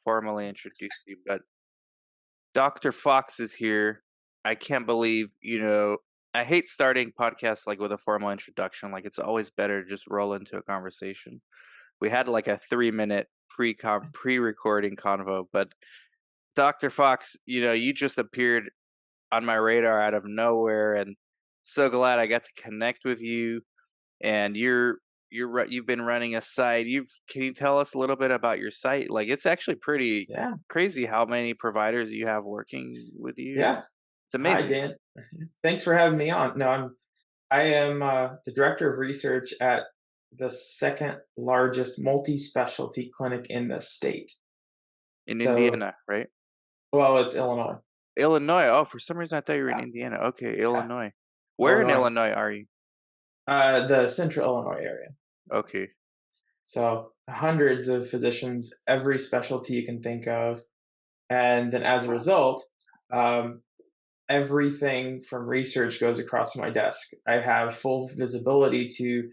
formally introduce you, but Dr. Fox is here. I can't believe, I hate starting podcasts like with a formal introduction. Like it's always better to just roll into a conversation. We had like a 3 minute pre-recording convo, but Dr. Fox, you just appeared on my radar out of nowhere, and so glad I got to connect with you. And you've been running a site. Can you tell us a little bit about your site? Like it's actually pretty Yeah, crazy how many providers you have working with you. yeah. It's Hi, amazing. Dan. Thanks for having me on. No, I am the director of research at the second largest multi-specialty clinic in the state. In So, Indiana, right? well, it's Illinois. Illinois. Oh, for some reason I thought you were in Yeah, Indiana. Okay, yeah, Illinois. Where in Illinois. Illinois are you? The central Illinois area. Okay. So, hundreds of physicians, every specialty you can think of, and then as a result, um, everything from research goes across my desk. I have full visibility to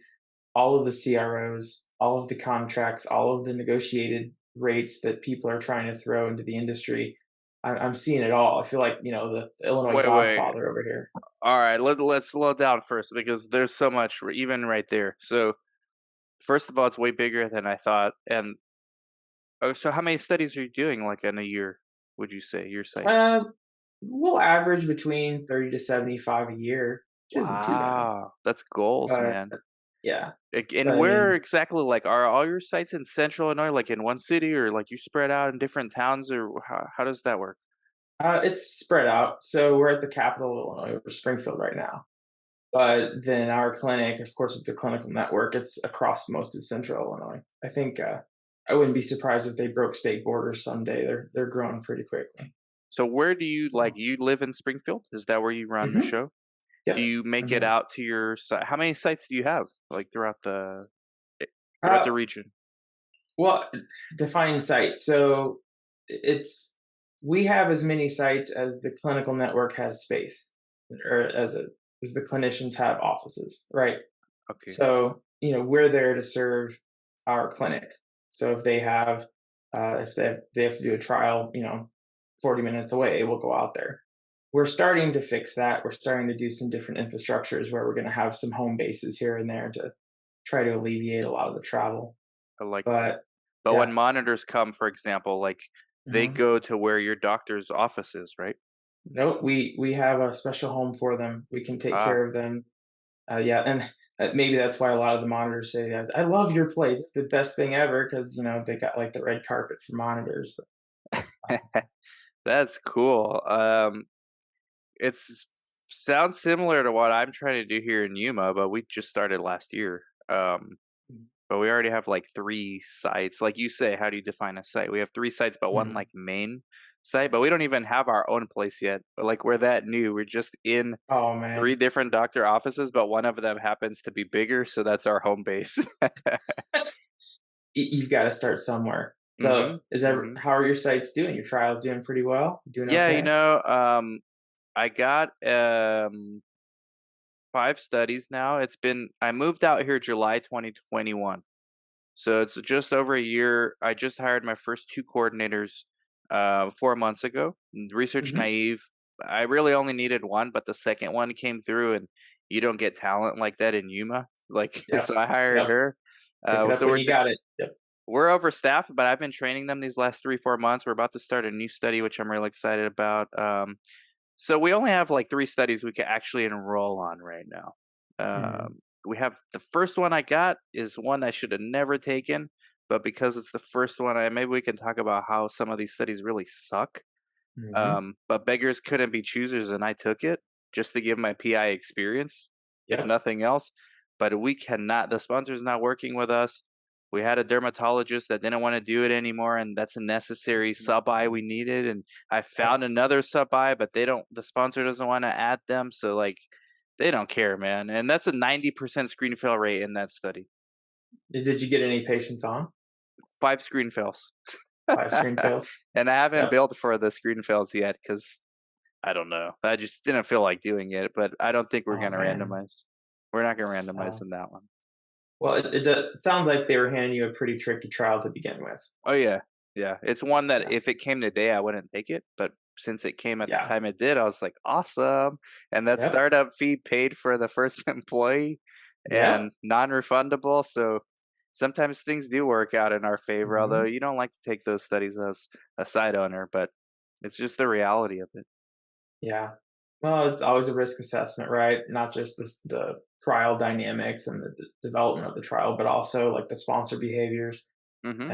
all of the CROs, all of the contracts, all of the negotiated rates that people are trying to throw into the industry. I'm seeing it all. I feel like the Illinois Wait. Godfather over here. All right, let's slow down first because there's so much even right there. So, first of all, it's way bigger than I thought. And oh, so how many studies are you doing like in a year, would you say, your site? Uh, we'll average between 30 to 75 a year, which isn't too bad. Wow, that's goals, But man. yeah, And but I where mean, exactly, like, are all your sites in Central Illinois, like in one city, or like you spread out in different towns, or how does that work? it's spread out. So we're at the capital of Illinois, we're Springfield right now. But then our clinic, of course, it's a clinical network. It's across most of central Illinois. I think I wouldn't be surprised if they broke state borders someday. They're growing pretty quickly. So where do you So, you live in Springfield? Is that where you run the hmm show? Do yep. you make it hmm out to your site? How many sites do you have, like, eh, throughout Uh, the region? well, define site. So it's we have as many sites as the clinical network has space, or as the clinicians have offices, right? Okay. So, we're there to serve our clinic. So if they have to do a trial, 40 minutes away, we'll go out there. We're starting to fix that. We're starting to do some different infrastructures where we're going to have some home bases here and there to try to alleviate a lot of the travel. I like that. But But when yeah, monitors come, for example, like, they mhm. go to where your doctor's office is, right? Nope, we have a special home for them. We can take Ah. care of them. Yeah, and maybe that's why a lot of the monitors say that. I love your place. It's the best thing ever because they got like the red carpet for monitors. But That's cool. It's sounds similar to what I'm trying to do here in Yuma, but we just started last year. But we already have like 3 sites. Like you say, how do you define a site? We have 3 sites, but one Mhm. like main site, but we don't even have our own place yet. Like we're that new. We're just in Oh 3 man, different doctor offices, but one of them happens to be bigger, so that's our home base. You've got to start somewhere. So Mhm. is that Mhm. how are your sites doing? Your trials doing pretty well? Doing Yeah, okay? I got 5 studies now. I moved out here July 2021. So it's just over a year. I just hired my first 2 coordinators 4 months ago. Research hmm naive. I really only needed 1, but the second one came through, and you don't get talent like that in Yuma. Like, Yep. so I hired Yep. her. Pick it up So when you got it. Yep. we're overstaffed, but I've been training them these last 3, 4 months. We're about to start a new study, which I'm really excited about. So we only have like 3 studies we can actually enroll on right now. hmm We have the first one I got is one I should have never taken, but because it's the first one, maybe we can talk about how some of these studies really suck. hmm But beggars couldn't be choosers, and I took it just to give my PI experience, if Yep. nothing else. But we cannot. The sponsor's not working with us. We had a dermatologist that didn't want to do it anymore, and that's a necessary sub I we needed. And I Yep. found another sub I, but they don't. The sponsor doesn't want to add them, so like they don't care, man. And that's a 90% screen fail rate in that study. Did you get any patients on 5 screen fails. 5 screen fails? And I haven't Yep. billed for the screen fails yet because I don't know. I just didn't feel like doing it, but I don't think we're Oh gonna man. randomize. We're not gonna randomize Oh. in that one. Well, it sounds like they were handing you a pretty tricky trial to begin with. Oh yeah. Yeah, it's one that Yeah. if it came today, I wouldn't take it, but since it came at the Yeah. time it did, I was like, "Awesome." And that Yep. startup fee paid for the first employee Yep. and non-refundable, so sometimes things do work out in our favor, although Mhm. you don't like to take those studies as a side owner, but it's just the reality of it. Yeah. Well, it's always a risk assessment, right? Not just the trial dynamics and the development of the trial, but also like the sponsor behaviors Mhm.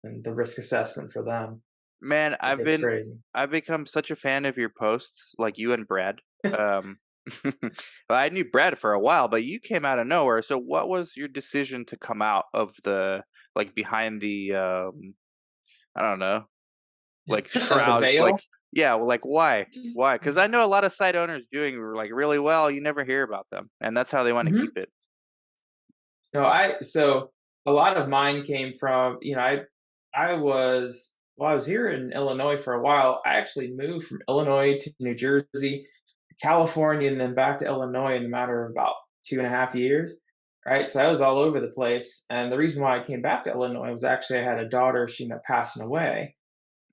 and the risk assessment for them. Man, It gets crazy. I've become such a fan of your posts, like you and Brad. Um, well, I knew Brad for a while, but you came out of nowhere. So, what was your decision to come out of the like behind the I don't know, like Of the shrouds? Like, veil. yeah, well, like why? Why? Because I know a lot of site owners doing like really well. You never hear about them, and that's how they want to keep Mhm. it. No, I so a lot of mine came from, I was here in Illinois for a while. I actually moved from Illinois to New Jersey, California, and then back to Illinois in a matter of about 2.5 years. Right. So I was all over the place. And the reason why I came back to Illinois was actually I had a daughter, she ended up passing away.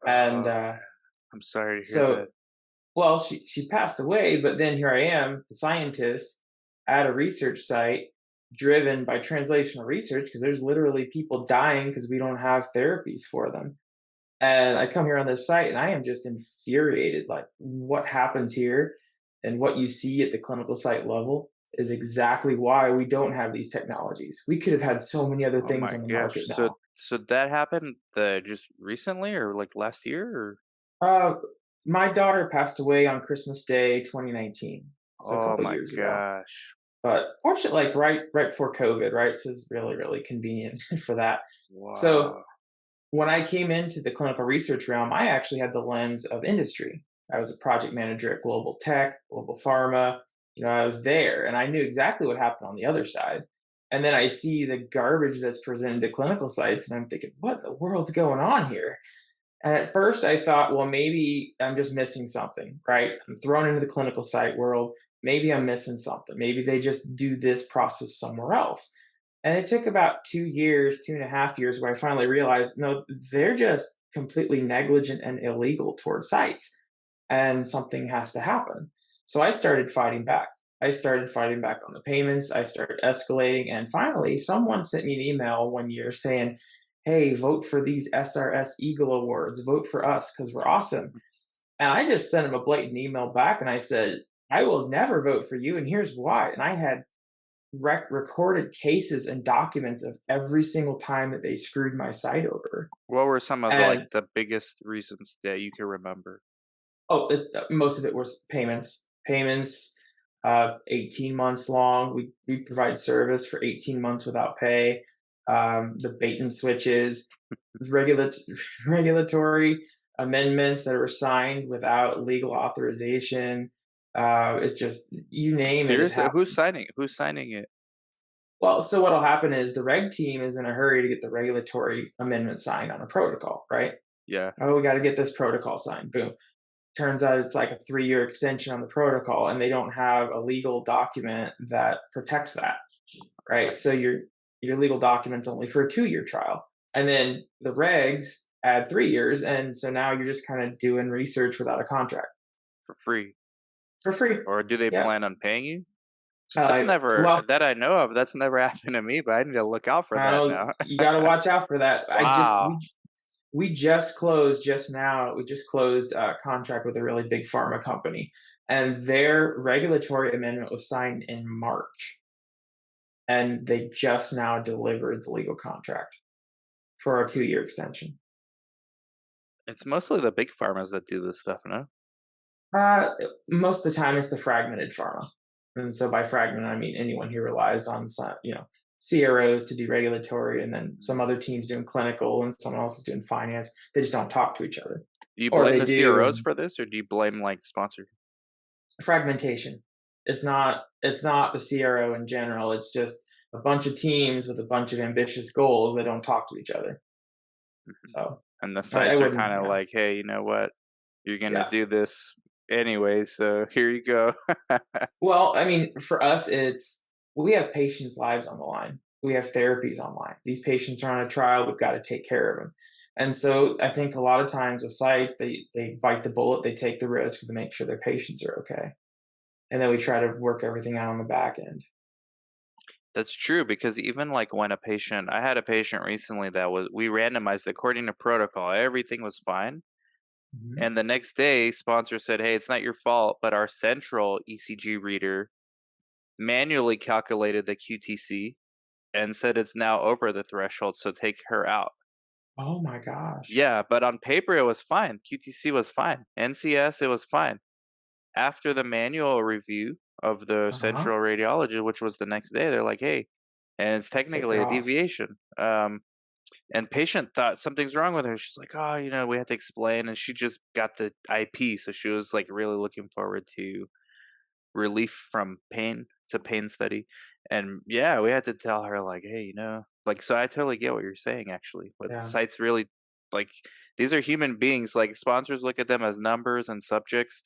And Oh, I'm sorry to hear so that. well, she passed away, but then here I am, the scientist at a research site driven by translational research because there's literally people dying because we don't have therapies for them. And I come here on this site and I am just infuriated. Like, what happens here and what you see at the clinical site level is exactly why we don't have these technologies. We could have had so many other Oh things my on the market gosh. So, now. that happened just recently, or like last year, or Uh, my daughter passed away on Christmas Day 2019, so a oh couple my years ago. gosh. But fortunately, like right before COVID, right? So it's really convenient for that. So Wow. when I came into the clinical research realm, I actually had the lens of industry. I was a project manager at Global Tech, Global Pharma. I was there and I knew exactly what happened on the other side. And then I see the garbage that's presented to clinical sites, and I'm thinking, what in the world's going on here? And at first I thought, well, maybe I'm just missing something, right? I'm thrown into the clinical site world. Maybe I'm missing something. Maybe they just do this process somewhere else. And it took about 2 years, 2.5 years, where I finally realized, no, they're just completely negligent and illegal toward sites. And something has to happen. So I started fighting back. I started fighting back on the payments. I started escalating. And finally, someone sent me an email one year saying, hey, vote for these SRS Eagle Awards. Vote for us because we're awesome. And I just sent him a blatant email back and I said, I will never vote for you. And here's why. And I had recorded cases and documents of every single time that they screwed my site over. What were some of the And the biggest reasons that you can remember? most of it was payments. Payments, 18 months long. We provide service for 18 months without pay. The bait and switches, regulat- regulatory amendments that were signed without legal authorization. It's just you name it, it Seriously, who's happened. signing? Who's signing it? Well, so what'll happen is the reg team is in a hurry to get the regulatory amendment signed on a protocol, right? Yeah. Oh, we got to get this protocol signed. Boom. Turns out it's like a 3-year extension on the protocol, and they don't have a legal document that protects that, right? So your legal document's only for a 2-year trial, and then the regs add 3 years, and so now you're just kind of doing research without a contract For free. for free. Or do they Yep. plan on paying you? That's Uh, never well, that I know of, that's never happened to me, but I need to look out for I that know now. you got to watch out for that. Wow. We just closed just now. We just closed a contract with a really big pharma company, and their regulatory amendment was signed in March, and they just now delivered the legal contract for our 2-year extension. It's mostly the big pharmas that do this stuff, no? Uh, Most of the time, it's the fragmented pharma, and so by fragment, I mean anyone who relies on CROs to do regulatory, and then some other teams doing clinical, and someone else is doing finance. They just don't talk to each other, Do you or blame they the do. CROs for this, or do you blame, like, sponsor? Fragmentation. It's not the CRO in general. It's just a bunch of teams with a bunch of ambitious goals that don't talk to each other. Mhm. So And the I sites are wouldn't, kinda like, "Hey, you know what? You're gonna yeah. do this anyway, so here you go." Well, I mean, for us, it's we have patients' lives on the line. We have therapies online. These patients are on a trial. We've got to take care of them. And so I think a lot of times with sites, they bite the bullet, they take the risk to make sure their patients are okay, and then we try to work everything out on the back end. That's true because even like when I had a patient recently that was we randomized according to protocol, everything was fine. Mhm. And the next day, sponsor said, "Hey, it's not your fault, but our central ECG reader manually calculated the QTC and said it's now over the threshold, so take her out." Oh my gosh. Yeah, but on paper it was fine. QTC was fine. NCS it was fine. After the manual review of the Uh-huh. central radiologist, which was the next day, they're like, "Hey," and it's Take technically her a off. deviation. And patient thought something's wrong with her. She's like, "Oh, we had to explain," and she just got the IP, so she was like really looking forward to relief from pain. It's a pain study. And yeah, we had to tell her like, "Hey, like so I totally get what you're saying actually. But Yeah. sites really like these are human beings. Like sponsors look at them as numbers and subjects.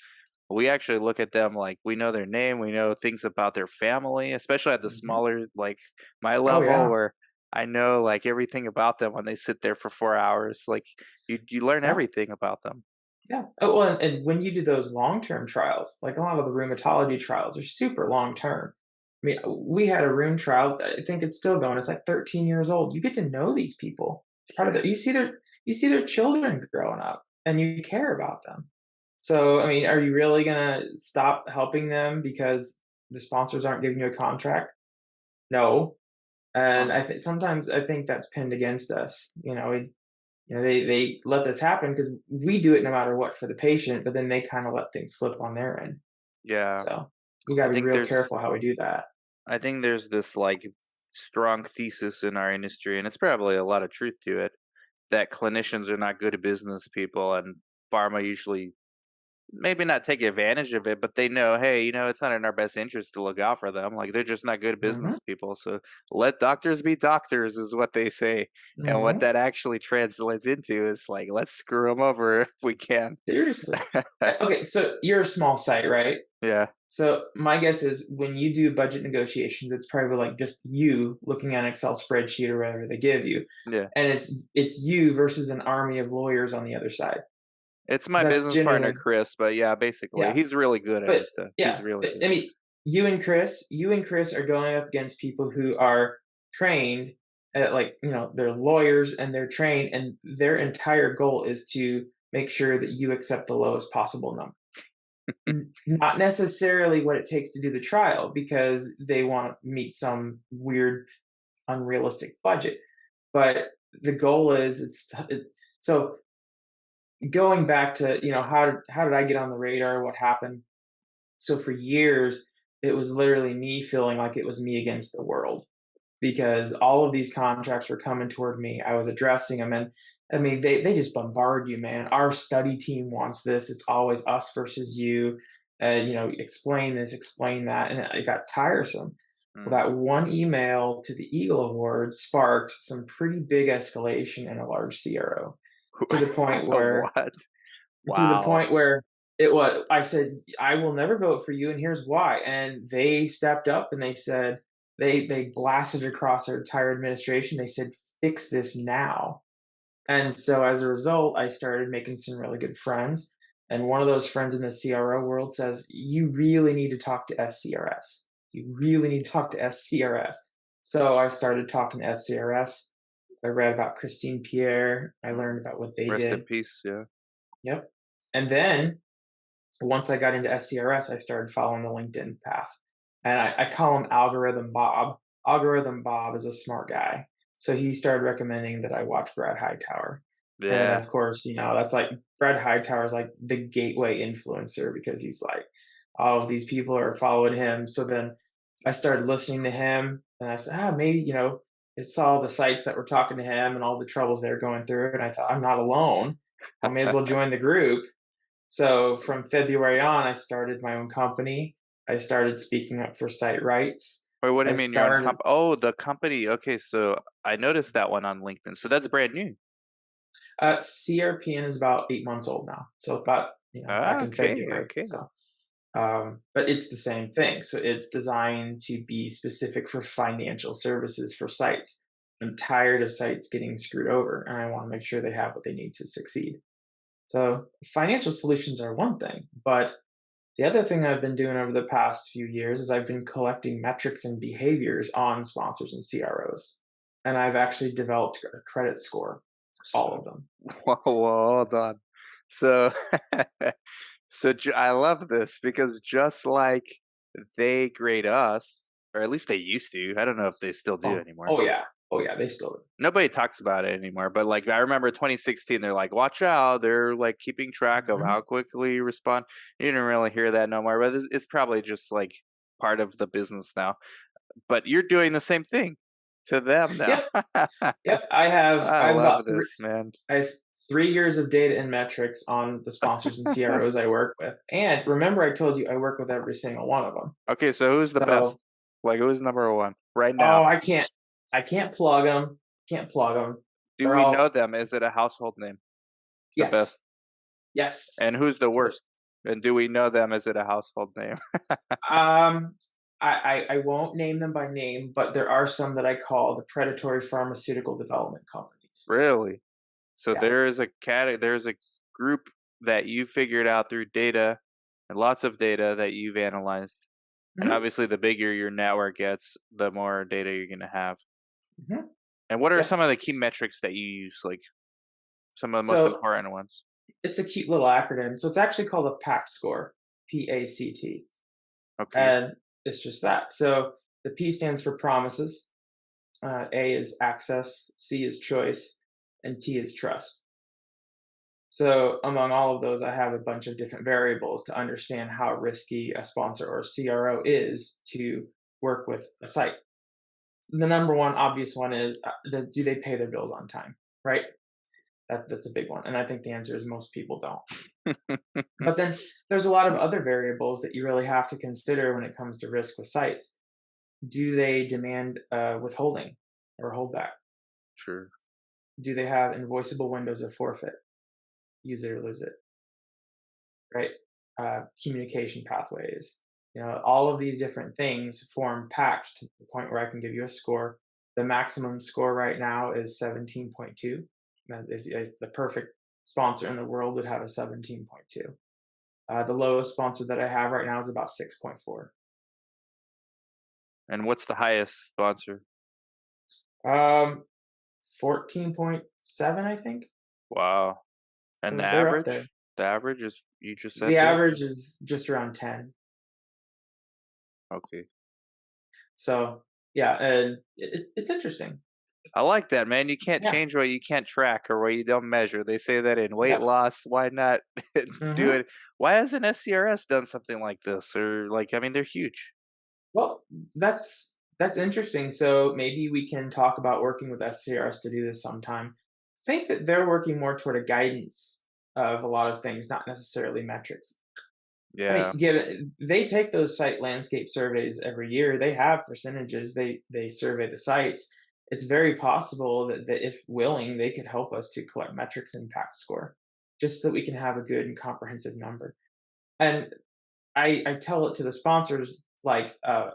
We actually look at them like we know their name, we know things about their family, especially at the Mhm. smaller like my Oh, level yeah. where I know like everything about them when they sit there for 4 hours. Like you learn Yeah. everything about them. Yeah. Oh, well, and when you do those long-term trials, like a lot of the rheumatology trials are super long-term. I mean, we had a rheum trial, I think it's still going, it's like 13 years old. You get to know these people. Part of Yeah. the you see their children growing up, and you care about them. So, I mean, are you really gonna stop helping them because the sponsors aren't giving you a contract? No. And Um, sometimes I think that's pinned against us. They let this happen because we do it no matter what for the patient, but then they kind of let things slip on their end. yeah. So we got I to be think real there's careful how we do that. I think there's this like strong thesis in our industry, and it's probably a lot of truth to it, that clinicians are not good business people, and pharma usually maybe not take advantage of it, but they know, hey, it's not in our best interest to look out for them. Like they're just not good Hmm. business people. So let doctors be doctors, is what they say. And what Hmm. that actually translates into is like, let's screw them over if we can. Seriously. Okay, so you're a small site, right? Yeah, So my guess is when you do budget negotiations, it's probably like just you looking at an Excel spreadsheet or whatever they give you, yeah. and it's you versus an army of lawyers on the other side. It's my That's business partner, genuinely, Chris, but yeah, basically, yeah. he's really good at But it. Though. He's yeah, really but good. I mean, you and Chris are going up against people who are trained at, like, they're lawyers and they're trained, and their entire goal is to make sure that you accept the lowest possible number. Not necessarily what it takes to do the trial because they want to meet some weird, unrealistic budget, but the goal is so going back to how did I get on the radar? What happened? So for years, it was literally me feeling like it was me against the world because all of these contracts were coming toward me. I was addressing them, and I mean, they just bombard you, man. Our study team wants this. It's always us versus you. And explain this, explain that, and it got tiresome. Well, Mm. that one email to the Eagle Award sparked some pretty big escalation in a large CRO to the point where What? to the Wow. point where it was I said, "I will never vote for you, and here's why." And they stepped up and they said they blasted across their entire administration. They said, "Fix this now." And so as a result, I started making some really good friends. And one of those friends in the CRO world says, "You really need to talk to SCRS. You really need to talk to SCRS." So I started talking to SCRS. I read about Christine Pierre. I Mm. learned about what they Rest in did. peace. Yeah. Yep. And then once I got into SCRS, I started following the LinkedIn path. And I call him Algorithm Bob. Algorithm Bob is a smart guy. So he started recommending that I watch Brad Hightower. And then, Yeah. of course, that's like Brad Hightower is like the gateway influencer because he's like, all of these people are following him. So then I started listening to him and I said, maybe, I saw the sites that were talking to him and all the troubles they're going through. And I thought, I'm not alone. I may as well join the group. So from February on, I started my own company. I started speaking up for site rights. Wait, what do I you mean your own started Oh, the company. Okay, so I noticed that one on LinkedIn. So that's brand new. CRPN is about 8 months old now. So about back Ah, in okay, February. okay. So but it's the same thing. So it's designed to be specific for financial services for sites. I'm tired of sites getting screwed over, and I want to make sure they have what they need to succeed. So, financial solutions are one thing, but the other thing I've been doing over the past few years is I've been collecting metrics and behaviors on sponsors and CROs. And I've actually developed a credit score for all So, of them. whoa, hold on. So, I love this because just like they grade us, or at least they used to. I don't know if they still do Oh, anymore. oh yeah. Oh yeah, they still do. Nobody talks about it anymore, but, like, I remember 2016, they're like, "Watch out, they're, like, keeping track of Mhm. how quickly you respond." You didn't really hear that no more, but it's probably just, like, part of the business now. But you're doing the same thing to them now. Yep, yep. I have I I have about love this, man. I have 3 years of data and metrics on the sponsors and CROs I work with. And remember I told you I work with every single one of them. Okay, so who's the best? So, Like, who's number 1 right oh, now? I can't plug them. Can't plug them. Do They're we know all them? Is it a household name? The yes. best. Yes. And who's the The worst? And do we know them? Is it a household name? Um, I won't name them by name, but there are some that I call the predatory pharmaceutical development companies. Really? So Yeah. there's a group that you figured out through data and lots of data that you've analyzed. And Mhm, obviously the bigger your network gets, the more data you're gonna have. mhm, And what are yeah. some of the key metrics that you use, like some of the most So important ones? it's a cute little acronym. So it's actually called a PACT score, PACT, Okay. and it's just that. So the P stands for promises, A is access, C is choice, and T is trust. So among all of those, I have a bunch of different variables to understand how risky a sponsor or CRO is to work with a site. The number one obvious one is do they pay their bills on time, right? That's a big one, and I think the answer is most people don't. But then there's a lot of other variables that you really have to consider when it comes to risk with sites. Do they demand withholding or holdback? Sure. Do they have invoiceable windows of forfeit? Use it or lose it, right? Communication pathways. All of these different things form packed to the point where I can give you a score. The maximum score right now is 17.2. Now, if the perfect sponsor in the world would have a 17.2. The lowest sponsor that I have right now is about 6.4. And what's the highest sponsor? Um, 14.7, I think. Wow. And the So they're up there. average? The average is you just said The the average average? is just around 10. Okay. So yeah, and it's interesting. I like that, man. You can't Yeah. change what you can't track or what you don't measure. They say that in weight Yep. loss. Why not do Hmm. it? Why hasn't SCRS done something like this? Or like, I mean, they're huge. Well, that's interesting. So maybe we can talk about working with SCRS to do this sometime. I think that they're working more toward a guidance of a lot of things, not necessarily metrics. I Yeah. mean, given they take those site landscape surveys every year, they have percentages. They survey the sites. It's very possible that if willing, they could help us to collect metrics impact score, just so we can have a good and comprehensive number. And I tell it to the sponsors like a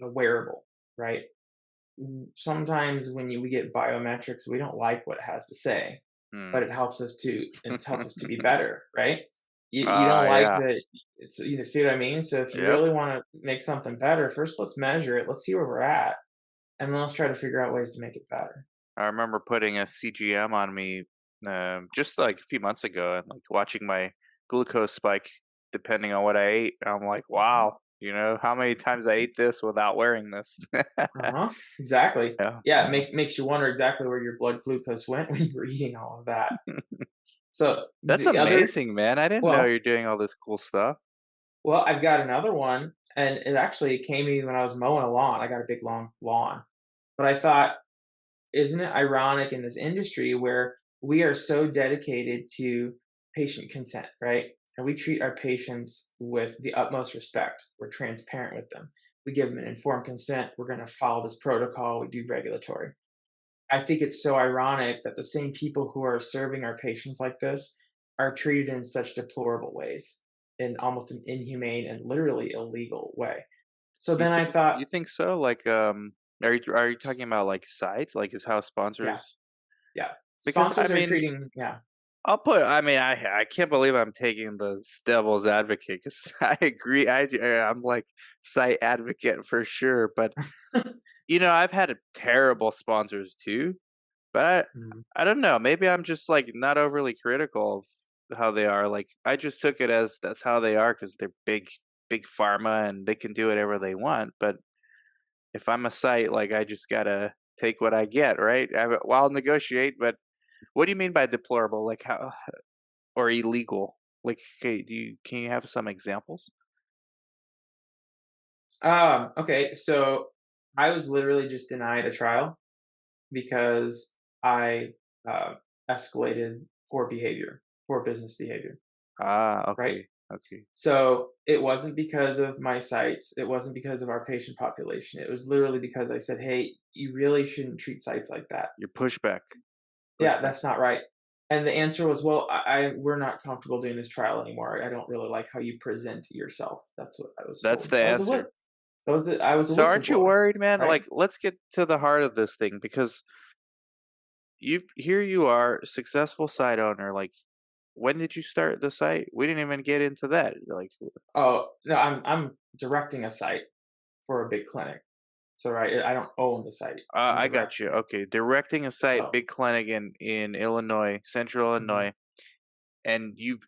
wearable, right? Sometimes when we get biometrics, we don't like what it has to say, Hmm. but it helps us to be better, right? You don't like Yeah. that. See what I mean? So if you Yep. really want to make something better, first let's measure it. Let's see where we're at, and then let's try to figure out ways to make it better. I remember putting a CGM on me just like a few months ago and like watching my glucose spike depending on what I ate. I'm like, Mhm. wow, how many times I ate this without wearing this? Uh-huh. Exactly. Yeah. Yeah, makes you wonder exactly where your blood glucose went when you were eating all of that. So That's the other, amazing, man. I didn't know well, you're doing all this cool stuff. I've got another one, and it actually came to me when I was mowing a lawn. I got a big long lawn, but I thought, isn't it ironic in this industry where we are so dedicated to patient consent, right? And we treat our patients with the utmost respect. We're transparent with them. We give them an informed consent. We're going to follow this protocol. We do regulatory. I think it's so ironic that the same people who are serving our patients like this are treated in such deplorable ways, in almost an inhumane and literally illegal way. So then I thought, You think so? Like, Are you talking about, like, sites? Like, is how Yeah, sponsors yeah. because, I Sponsors are mean, treating yeah. I can't believe I'm taking the devil's advocate because I agree, I'm, like, site advocate for sure, but, I've had terrible sponsors too, but Mhm. I don't know, maybe I'm just, like, not overly critical of how they are, like, I just took it as that's how they are because 'cause they're big pharma and they can do whatever they want, but if I'm a site, like, I just gotta take what I get, right? Well, I'll negotiate, but what do you mean by deplorable? Like, how or illegal? Like, okay, can you have some examples? Okay, so I was literally just denied a trial because I escalated poor business behavior, Ah, right? okay, okay. So it wasn't because of my sites, it wasn't because of our patient population. It was literally because I said, "Hey, you really shouldn't treat sites like that. Your pushback, Yeah, pushback. that's not right." And the answer was, "Well, we're not comfortable doing this trial anymore. I don't really like how you present yourself." That's what I was That's told. the I was a answer. what? I was a So aren't you whistleblower, worried, man? right? Like, let's get to the heart of this thing because you are, successful site owner. Like, when did you start the site? We didn't even get into that. Like, Oh, no, I'm directing a site for a big clinic. So, right, I don't own the site. I'm I got you. directing it. Okay, directing a site, So, big clinic in Illinois, Central mhm, Illinois, and you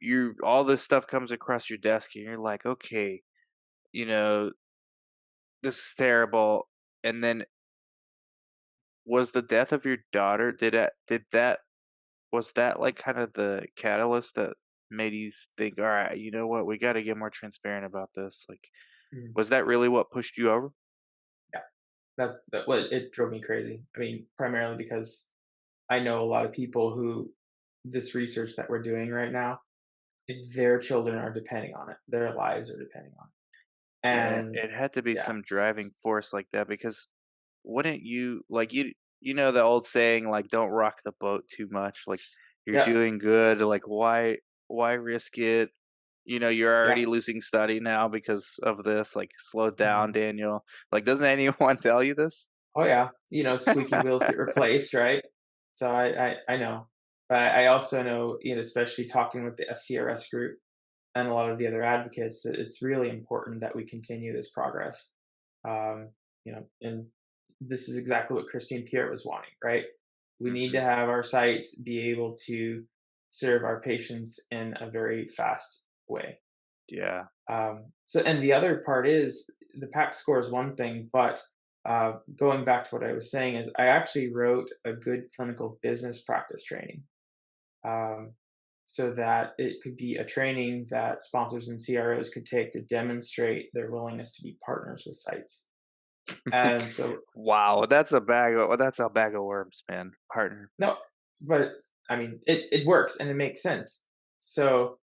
all this stuff comes across your desk, and you're like, okay, you know, this is terrible. And then was the death of your daughter, did that was that, like, kind of the catalyst that made you think, "Alright, you know what? We gotta get more transparent about this." Like, mhm, was that really what pushed you over? yeah, that what it drove me crazy. I mean, primarily because I know a lot of people who this research that we're doing right now, their children are depending on it. Their lives are depending on it. Yeah, And it had to be yeah, some driving force like that because wouldn't you like, you know the old saying, like, "Don't rock the boat too much." Like, you're yeah, doing good, like, why risk it? You're yeah. already losing study now because of this, like, "Slow down, Mhm. Daniel." Like, doesn't anyone tell you this? Oh yeah, squeaky wheels get replaced, right? So I know, but I also know, especially talking with the SCRS group and a lot of the other advocates, that it's really important that we continue this progress. And this is exactly what Christine Pierre was wanting, right? We need to Mhm. have our sites be able to serve our patients in a very fast way. Yeah. And the other part is the PAC score is one thing, but going back to what I was saying is I actually wrote a good clinical business practice training, um, so that it could be a training that sponsors and CROs could take to demonstrate their willingness to be partners with sites. And so, Wow, that's a bag of worms, man, partner. no, but I mean, it works and it makes sense. So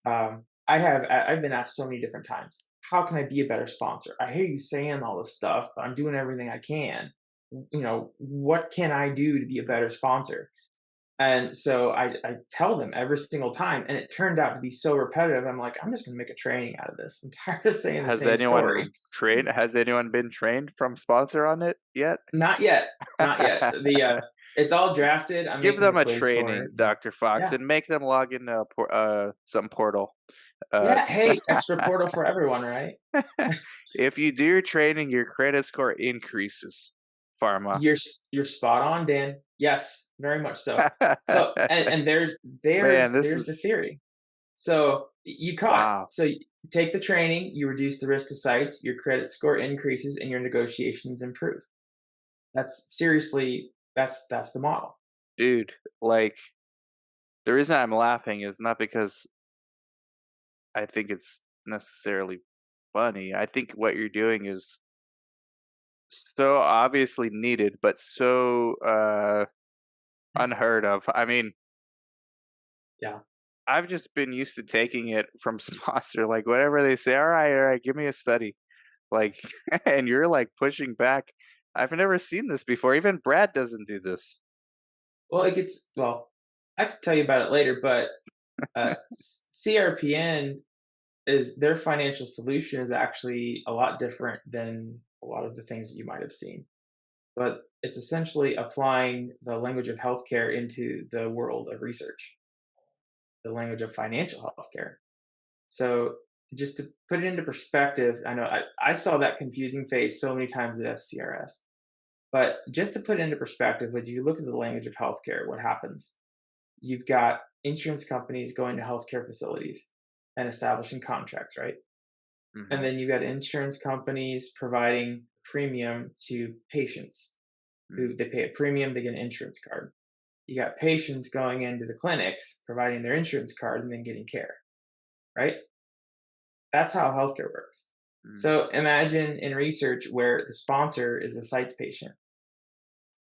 I've been asked so many different times, how can I be a better sponsor? I hear you saying all this stuff, but I'm doing everything I can. What can I do to be a better sponsor? And so I tell them every single time, and it turned out to be so repetitive. I'm like, I'm just going to make a training out of this. I'm tired of saying the same story. Has anyone been trained from sponsor on it yet? Not yet, not yet. It's all drafted. I'm Give making a them a quiz for training, it. Dr. Fox, Yeah, and make them log into some portal. Uh, yeah. Hey, extra portal for everyone, right? if you do your training, your credit score increases. You're spot on, Dan. Yes, very much so. And there's Man, this there's the is theory. So you caught it. wow, So you take the training, you reduce the risk to sites, your credit score increases, and your negotiations improve. That's the model. dude. Like, the reason I'm laughing is not because I think it's necessarily funny. I think what you're doing is so obviously needed, but so unheard of. I mean, Yeah. I've just been used to taking it from sponsor, like whatever they say. All right, give me a study, like, and you're like pushing back. I've never seen this before. Even Brad doesn't do this. Well, I can tell you about it later, but CRPN is their financial solution is actually a lot different than a lot of the things that you might have seen. but it's essentially applying the language of healthcare into the world of research, the language of financial healthcare. So just to put it into perspective, I know I saw that confusing face so many times at SCRS, but just to put it into perspective, when you look at the language of healthcare, what happens? You've got insurance companies going to healthcare facilities and establishing contracts, right? And Mhm. then you've got insurance companies providing premium to patients Mm. who they pay a premium, they get an insurance card. You got patients going into the clinics providing their insurance card and then getting care, right? That's how healthcare works. Mm. So imagine in research where the sponsor is the site's patient.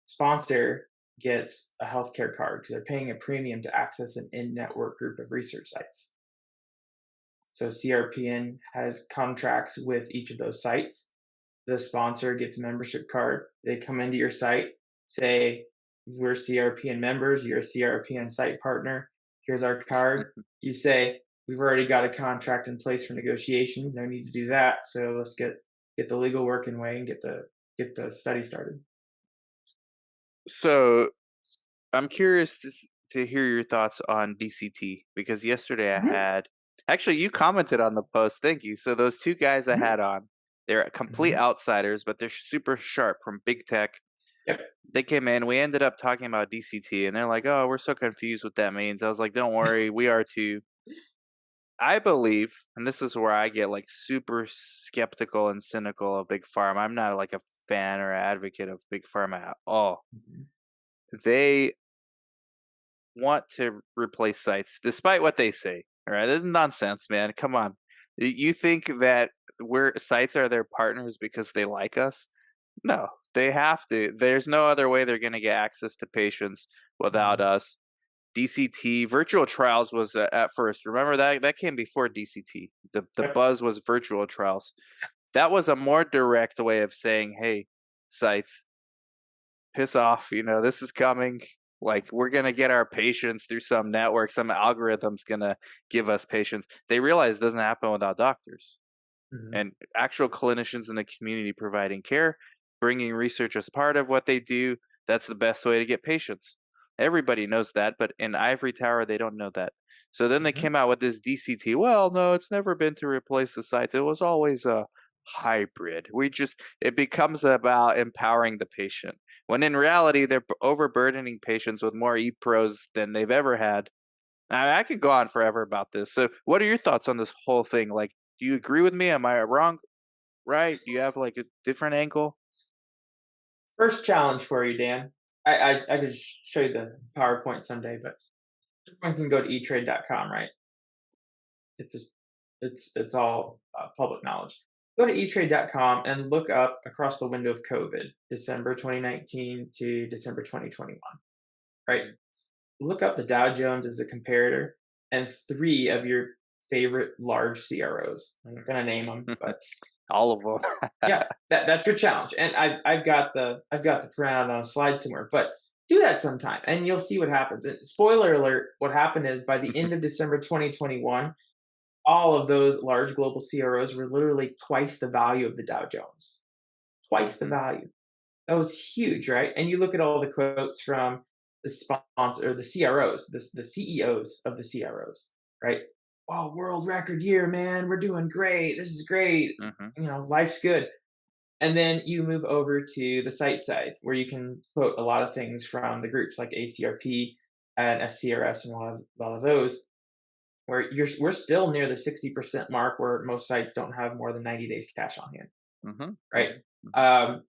Sponsor gets a healthcare card because they're paying a premium to access an in-network group of research sites. So CRPN has contracts with each of those sites. The sponsor gets a membership card. They come into your site, say, we're CRPN members, you're a CRPN site partner. Here's our card. You say, we've already got a contract in place for negotiations. No need to do that. So let's get the legal working way and get the study started. So I'm curious to hear your thoughts on DCT because yesterday I Mm-hmm, had actually you commented on the post. Thank you. So those two guys I mm-hmm, had on, they're complete mm-hmm. outsiders, but they're super sharp from big tech. Yep. They came in, we ended up talking about DCT, and they're like, "Oh, we're so confused what that means." I was like, "Don't worry, we are too." I believe, and this is where I get like super skeptical and cynical of big pharma. I'm not like a fan or advocate of big pharma at all. Mm-hmm, They want to replace sites despite what they say. All right, this is nonsense, man. Come on. You think that we're sites are their partners because they like us? No, they have to. There's no other way they're going to get access to patients without mm-hmm. us. DCT virtual trials was at first. Remember that came before DCT. The Yep. buzz was virtual trials. That was a more direct way of saying, "Hey, sites, piss off. You know this is coming. Like we're gonna get our patients through some network. Some algorithm's gonna give us patients." They realize it doesn't happen without doctors Mm-hmm, and actual clinicians in the community providing care, bringing research as part of what they do. That's the best way to get patients. Everybody knows that, but in Ivory Tower, they don't know that. So then they mm-hmm, came out with this DCT. Well, no, it's never been to replace the sites. It was always a hybrid. It becomes about empowering the patient. When in reality, they're overburdening patients with more e-pros than they've ever had. I could go on forever about this. So, what are your thoughts on this whole thing? Like, do you agree with me? Am I wrong? Right? Do you have like a different angle? First challenge for you, Dan. I could show you the PowerPoint someday, but everyone can go to etrade.com, right? It's just, it's all public knowledge. Go to etrade.com and look up across the window of COVID, December 2019 to December 2021, right? Mhm. Look up the Dow Jones as a comparator and three of your favorite large CROs. I'm not going to name them, but All of them. yeah, that's your challenge. And I've got the printout on a slide somewhere, but do that sometime and you'll see what happens. And spoiler alert, what happened is by the end of December 2021, all of those large global CROs were literally twice the value of the Dow Jones. Twice the Mhm. value. That was huge, right? And you look at all the quotes from the sponsor, or the CROs, the CEOs of the CROs, right? Oh, world record year, man. We're doing great. This is great. Mhm. Life's good. And then you move over to the site side where you can quote a lot of things from the groups like ACRP and SCRS and a lot of those where we're still near the 60% mark where most sites don't have more than 90 days cash on hand, Mhm. right? Mhm. Mhm. Um,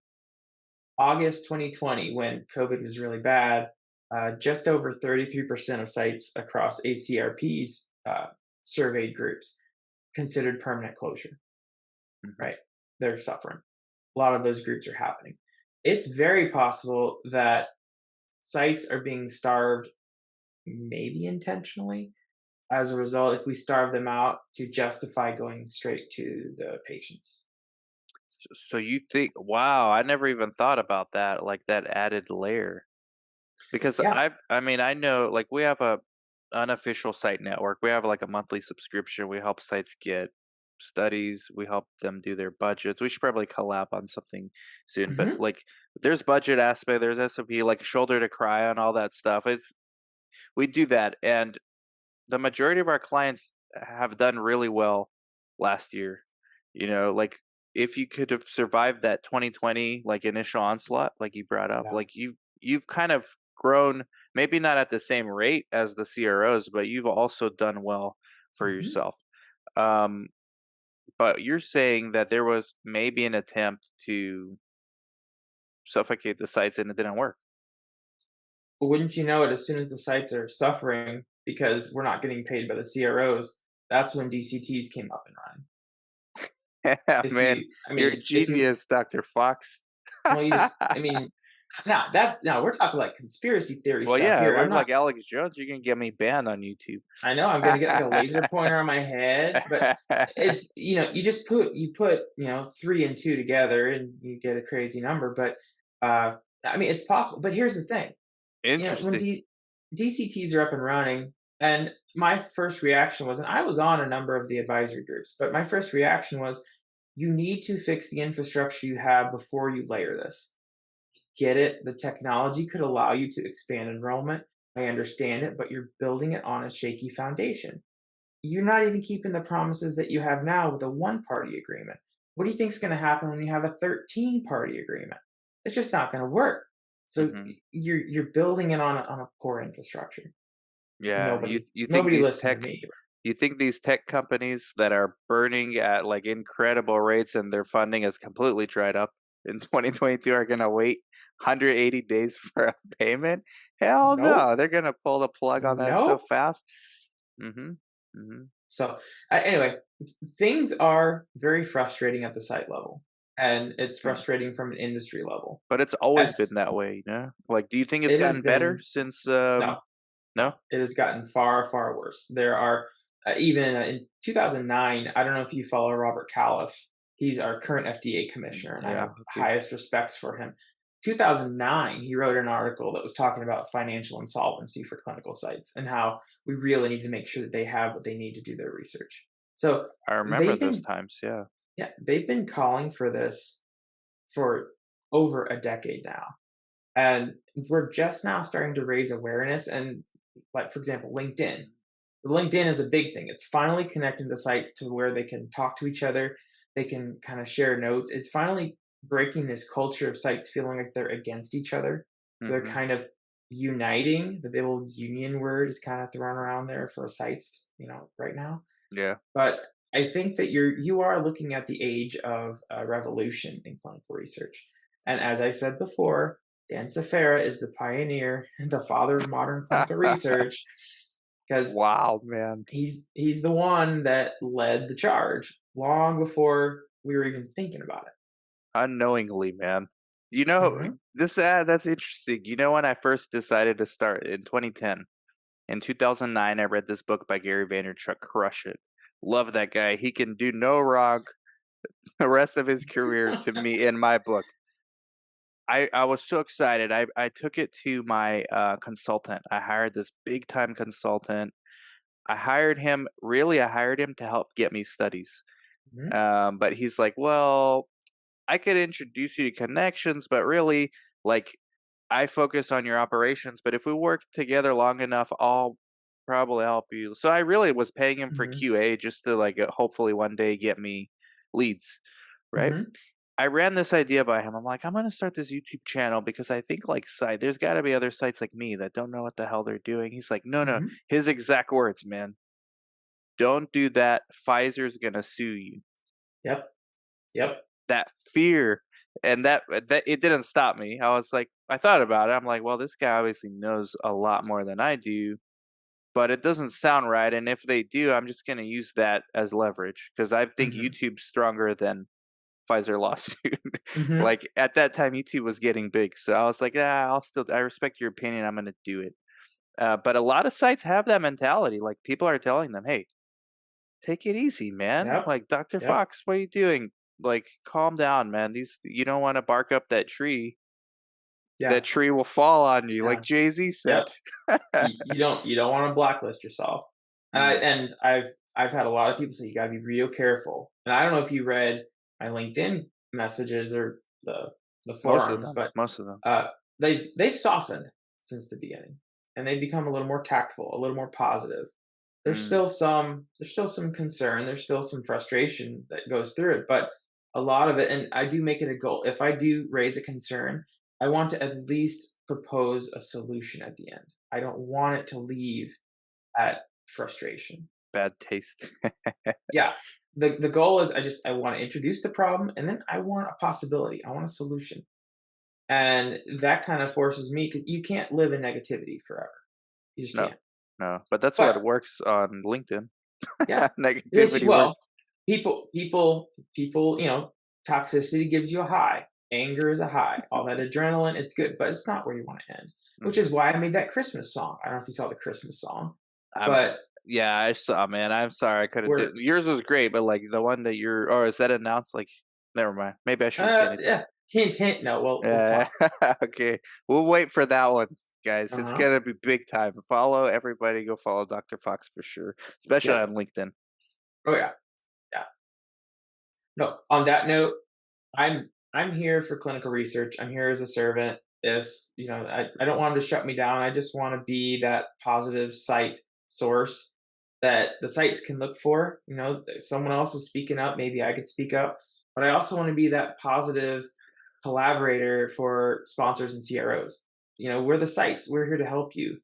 August 2020, when COVID was really bad, just over 33% of sites across ACRP's surveyed groups considered permanent closure, Mhm. right? They're suffering. A lot of those groups are happening. It's very possible that sites are being starved, maybe intentionally, as a result, if we starve them out to justify going straight to the patients. So you think, wow, I never even thought about that, like that added layer. Because Yeah. I mean, I know like we have a unofficial site network. We have like a monthly subscription we help sites get. studies. We help them do their budgets. We should probably collab on something soon. But Hmm. like, there's budget aspect, there's SOP, like shoulder to cry on all that stuff. It's we do that, and the majority of our clients have done really well last year. Like if you could have survived that 2020 like initial onslaught, like you brought up, Yeah. like you've kind of grown, maybe not at the same rate as the CROs, but you've also done well for Hmm. yourself. Um, but you're saying that there was maybe an attempt to suffocate the sites and it didn't work. But wouldn't you know it, as soon as the sites are suffering because we're not getting paid by the CROs, that's when DCTs came up and running. Yeah, If man, you, I you're a mean, if you, genius, Dr. Fox. well, you just, I mean, now we're talking like conspiracy theory Well, stuff yeah, here. I'm we're not. like Alex Jones. You can get me banned on YouTube. I know I'm gonna get like a laser pointer on my head, but it's, you just put three and two together and you get a crazy number. But I mean, it's possible. But here's the thing: when Interesting. DCTs are up and running, and my first reaction was, and I was on a number of the advisory groups, but my first reaction was, you need to fix the infrastructure you have before you layer this. Get it? The technology could allow you to expand enrollment. I understand it, but you're building it on a shaky foundation. You're not even keeping the promises that you have now with a one party agreement. What do you think is going to happen when you have a 13-party agreement? It's just not going to work. So Mhm. you're building it on a poor infrastructure. Yeah, you think Nobody these listened to tech me. you think these tech companies that are burning at, like, incredible rates and their funding is completely dried up in 2022 are gonna wait 180 days for a payment? Hell Nope, no, they're gonna pull the plug on that so nope. fast. Mhm, mhm. So anyway, things are very frustrating at the site level, and it's Yeah. frustrating from an industry level. But it's always been As that way, you know? Like, do you think it's it has gotten better been, since, no, no, no? it has gotten far, far worse. There are even in 2009. I don't know if you follow Robert Califf. He's our current FDA commissioner, and I Yeah, have dude. highest respects for him. 2009, he wrote an article that was talking about financial insolvency for clinical sites and how we really need to make sure that they have what they need to do their research. So I remember they've those been, times, yeah. yeah, they've been calling for this for over a decade now, and we're just now starting to raise awareness. And like, for example, LinkedIn is a big thing. It's finally connecting the sites to where they can talk to each other, they can kind of share notes. It's finally breaking this culture of sites feeling like they're against each other. They're Mhm. kind of uniting. The big old union word is kind of thrown around there for sites, right now. Yeah. But I think that you are looking at the age of a revolution in clinical research. And as I said before, Dan Safera is the pioneer and the father of modern clinical research, because Wow, man. he's the one that led the charge long before we were even thinking about it. Unknowingly, man. You know, Hmm. that's interesting. You know when I first decided to start in 2010. In 2009, I read this book by Gary Vaynerchuk, Crush It. Love that guy. He can do no wrong the rest of his career to me in my book. I was so excited. I took it to my consultant. I hired this big time consultant. I hired him to help get me studies. Hmm. But he's like, well, I could introduce you to connections, but really, like, I focus on your operations. But if we work together long enough, I'll probably help you. So I really was paying him for Hmm. QA just to like hopefully one day get me leads, right? Hmm. I ran this idea by him. I'm like, I'm gonna start this YouTube channel because I think like there's got to be other sites like me that don't know what the hell they're doing. He's like, no, no. Hmm. His exact words, man. Don't do that. Pfizer's gonna sue you. Yep. Yep. That fear, and that it didn't stop me. I was like, I thought about it. I'm like, well, this guy obviously knows a lot more than I do, but it doesn't sound right. And if they do, I'm just gonna use that as leverage because I think Hmm. YouTube's stronger than Pfizer lawsuit. Hmm. Like at that time, YouTube was getting big, so I was like, I respect your opinion. I'm gonna do it. But a lot of sites have that mentality. Like people are telling them, hey, take it easy, man. Yep. Like Dr. Yep. Fox, what are you doing? Like calm down, man. These you don't want to bark up that tree. That Yeah. tree will fall on you, like Yeah. Jay-Z said. Yep. You don't want to blacklist yourself. Mm. And I've had a lot of people say you got to be real careful. And I don't know if you read my LinkedIn messages or the Most of forums, them, but most of them. uh, they've softened since the beginning, and they've become a little more tactful, a little more positive. Mm. There's still some concern, there's still some frustration that goes through it, but a lot of it, and I do make it a goal. If I do raise a concern, I want to at least propose a solution at the end. I don't want it to leave at frustration. Bad taste. Yeah. The goal is I want to introduce the problem, and then I want a possibility. I want a solution. And that kind of forces me because you can't live in negativity forever. You just No, can't. no, but that's what But works on LinkedIn. yeah, it's Negativity works. well, people, toxicity gives you a high. Anger is a high. All that adrenaline, it's good, but it's not where you want to end. Which is Mhm. why I made that Christmas song. I don't know if you saw the Christmas song, Um, but yeah, I saw, man. I'm sorry, I couldn't do we're yours was great, but, like, the one that you're or is that announced? Like, never mind. Maybe I shouldn't say anything. yeah. Hint, hint. No, we'll Yeah, talk. okay. We'll wait for that one, guys. Uh It's huh. gonna be big time. Follow everybody, go follow Dr. Fox for sure, especially Yep. on LinkedIn. Oh yeah. Yeah. No. On that note, I'm here for clinical research. I'm here as a servant. If I don't want them to shut me down. I just want to be that positive site source that the sites can look for. Someone else is speaking up. Maybe I could speak up, but I also want to be that positive collaborator for sponsors and CROs. We're the sites. We're here to help you.